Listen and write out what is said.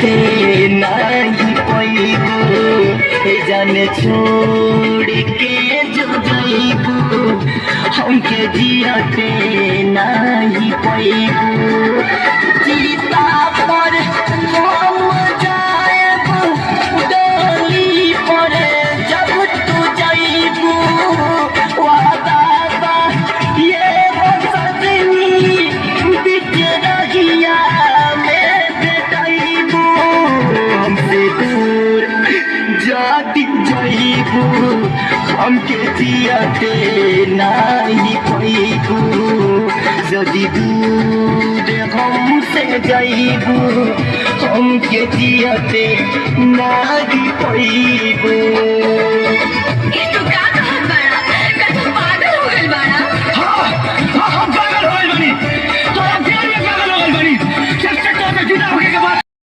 ते नहीं पैबू जाने छोड़ के जो जाइबू हमके जियते नहीं पैबू चिता पर हम जाएबू डोली पर जब तू जाइबू वादा बा ये सजनी बिच रहिया में बेटाइबू हमसे दूर जाती जाइबू हमके जियते नहीं पैबू जदि दूर हमसे जाइबू हमके जियते नहीं पैबू।